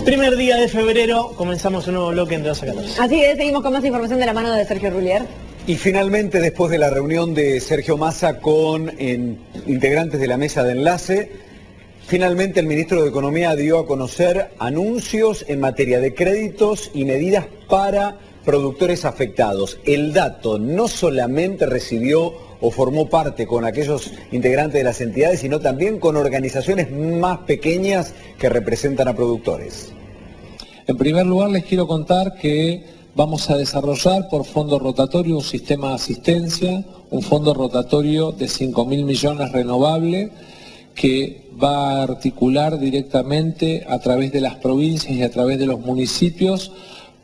Primer día de febrero, comenzamos un nuevo bloque en 12 a 14. Así es, seguimos con más información de la mano de Sergio Rullier. Y finalmente, después de la reunión de Sergio Massa con integrantes de la mesa de enlace, finalmente el ministro de Economía dio a conocer anuncios en materia de créditos y medidas para productores afectados. El dato no solamente recibió o formó parte con aquellos integrantes de las entidades, sino también con organizaciones más pequeñas que representan a productores. En primer lugar, les quiero contar que vamos a desarrollar por fondo rotatorio un sistema de asistencia, un fondo rotatorio de 5.000 millones renovable, que va a articular directamente a través de las provincias y a través de los municipios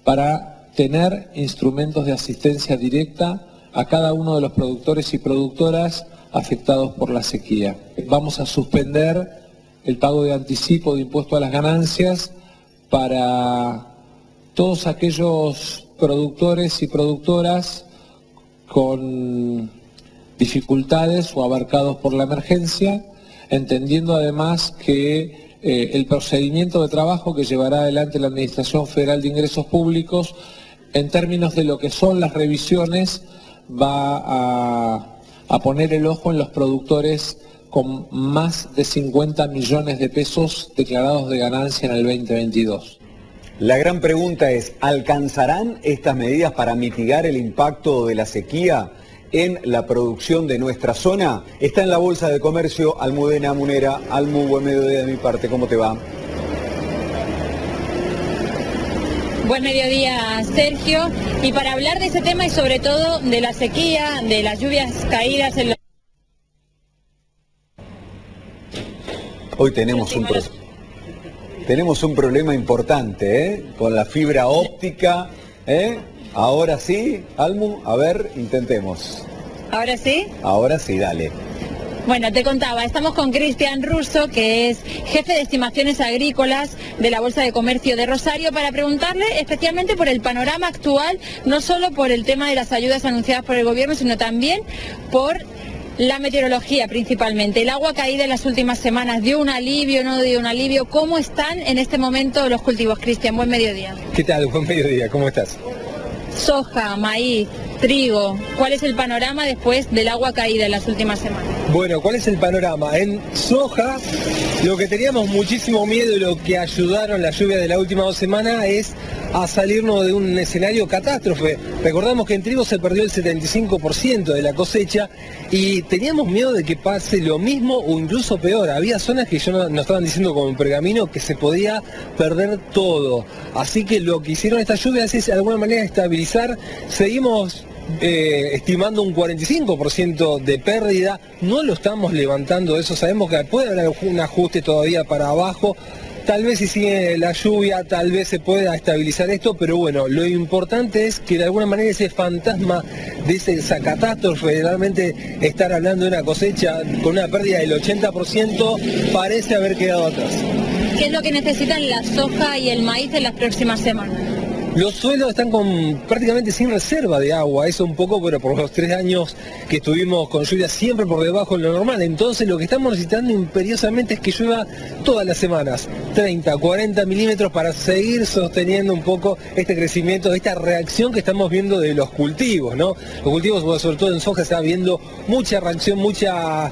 para tener instrumentos de asistencia directa a cada uno de los productores y productoras afectados por la sequía. Vamos a suspender el pago de anticipo de impuesto a las ganancias para todos aquellos productores y productoras con dificultades o abarcados por la emergencia, entendiendo además que el procedimiento de trabajo que llevará adelante la Administración Federal de Ingresos Públicos, en términos de lo que son las revisiones, va a poner el ojo en los productores con más de 50 millones de pesos declarados de ganancia en el 2022. La gran pregunta es, ¿alcanzarán estas medidas para mitigar el impacto de la sequía en la producción de nuestra zona? Está en la Bolsa de Comercio Almudena Munera. Almu, buen mediodía de mi parte, ¿cómo te va? Buen mediodía, Sergio. Y para hablar de ese tema y sobre todo de la sequía, de las lluvias caídas en los... Hoy tenemos un problema importante, con la fibra óptica, Ahora sí, Almu, a ver, intentemos. ¿Ahora sí? Ahora sí, dale. Bueno, te contaba, estamos con Cristian Russo, que es jefe de estimaciones agrícolas de la Bolsa de Comercio de Rosario, para preguntarle especialmente por el panorama actual, no solo por el tema de las ayudas anunciadas por el gobierno, sino también por la meteorología principalmente. El agua caída en las últimas semanas, ¿dio un alivio, no dio un alivio? ¿Cómo están en este momento los cultivos, Cristian? Buen mediodía. ¿Qué tal? Buen mediodía, ¿cómo estás? Soja, maíz, trigo, ¿cuál es el panorama después del agua caída en las últimas semanas? Bueno, ¿cuál es el panorama? En soja, lo que teníamos muchísimo miedo y lo que ayudaron las lluvias de la última 2 semanas es a salirnos de un escenario catástrofe. Recordamos que en trigo se perdió el 75% de la cosecha y teníamos miedo de que pase lo mismo o incluso peor. Había zonas que nos estaban diciendo como en Pergamino que se podía perder todo. Así que lo que hicieron estas lluvias es de alguna manera estabilizar. Seguimos estimando un 45% de pérdida, no lo estamos levantando eso, sabemos que puede haber un ajuste todavía para abajo, tal vez si sigue la lluvia, tal vez se pueda estabilizar esto, pero bueno, lo importante es que de alguna manera ese fantasma de esa catástrofe, realmente estar hablando de una cosecha con una pérdida del 80%, parece haber quedado atrás. ¿Qué es lo que necesitan la soja y el maíz en las próximas semanas? Los suelos están prácticamente sin reserva de agua, eso un poco, pero por los 3 años que estuvimos con lluvias siempre por debajo de lo normal. Entonces lo que estamos necesitando imperiosamente es que llueva todas las semanas, 30, 40 milímetros para seguir sosteniendo un poco este crecimiento, esta reacción que estamos viendo de los cultivos, ¿no? Los cultivos, sobre todo en soja, se está viendo mucha reacción, mucha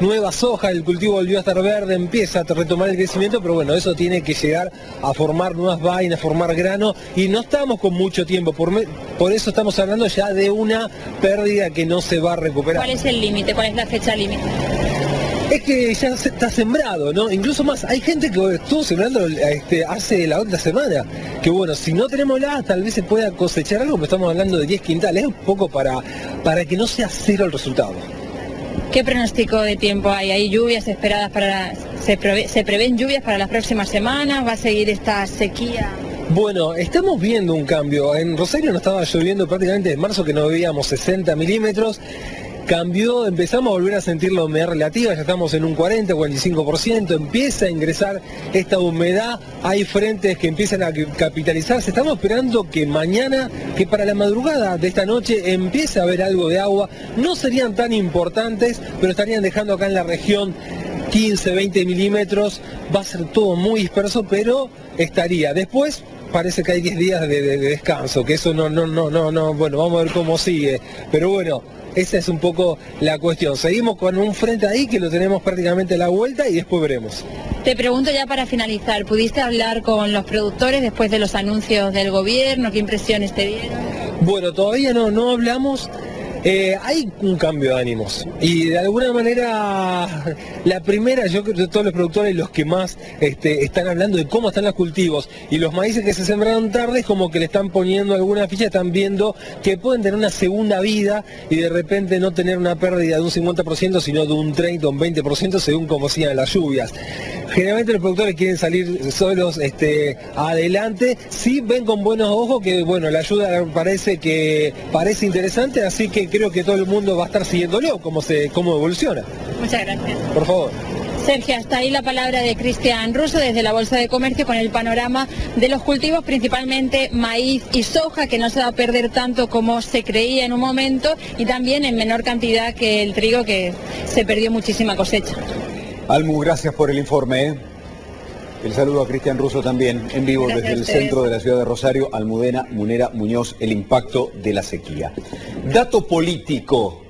nueva soja, el cultivo volvió a estar verde, empieza a retomar el crecimiento, pero bueno, eso tiene que llegar a formar nuevas vainas, formar grano, y no estamos con mucho tiempo, por eso estamos hablando ya de una pérdida que no se va a recuperar. ¿Cuál es el límite? ¿Cuál es la fecha límite? Es que ya está sembrado, ¿no? Incluso más, hay gente que estuvo sembrando hace la otra semana, que bueno, si no tenemos nada, tal vez se pueda cosechar algo, pero estamos hablando de 10 quintales, es un poco para que no sea cero el resultado. ¿Qué pronóstico de tiempo hay? ¿Hay lluvias esperadas se prevén lluvias para las próximas semanas? ¿Va a seguir esta sequía? Bueno, estamos viendo un cambio. En Rosario no estaba lloviendo prácticamente desde marzo, que no veíamos 60 milímetros. Cambió, empezamos a volver a sentir la humedad relativa, ya estamos en un 40, 45%, empieza a ingresar esta humedad, hay frentes que empiezan a capitalizarse, estamos esperando que mañana, que para la madrugada de esta noche empiece a haber algo de agua, no serían tan importantes, pero estarían dejando acá en la región 15, 20 milímetros, va a ser todo muy disperso, pero estaría. Después parece que hay 10 días de descanso, que eso no, bueno, vamos a ver cómo sigue, pero bueno, esa es un poco la cuestión. Seguimos con un frente ahí que lo tenemos prácticamente a la vuelta y después veremos. Te pregunto ya para finalizar, ¿pudiste hablar con los productores después de los anuncios del gobierno? ¿Qué impresiones te dieron? Bueno, todavía no hablamos. Hay un cambio de ánimos y de alguna manera la primera, yo creo que todos los productores los que más están hablando de cómo están los cultivos y los maíces que se sembraron tarde es como que le están poniendo alguna ficha, están viendo que pueden tener una segunda vida y de repente no tener una pérdida de un 50% sino de un 30 o un 20% según como sigan las lluvias. Generalmente los productores quieren salir solos adelante, sí ven con buenos ojos que bueno, la ayuda parece interesante, así que creo que todo el mundo va a estar siguiéndolo, cómo evoluciona. Muchas gracias. Por favor. Sergio, hasta ahí la palabra de Cristian Russo desde la Bolsa de Comercio con el panorama de los cultivos, principalmente maíz y soja, que no se va a perder tanto como se creía en un momento y también en menor cantidad que el trigo, que se perdió muchísima cosecha. Almu, gracias por el informe. El saludo a Cristian Russo también, en vivo Gracias desde el centro de la ciudad de Rosario, Almudena Munera Muñoz, el impacto de la sequía. Dato político.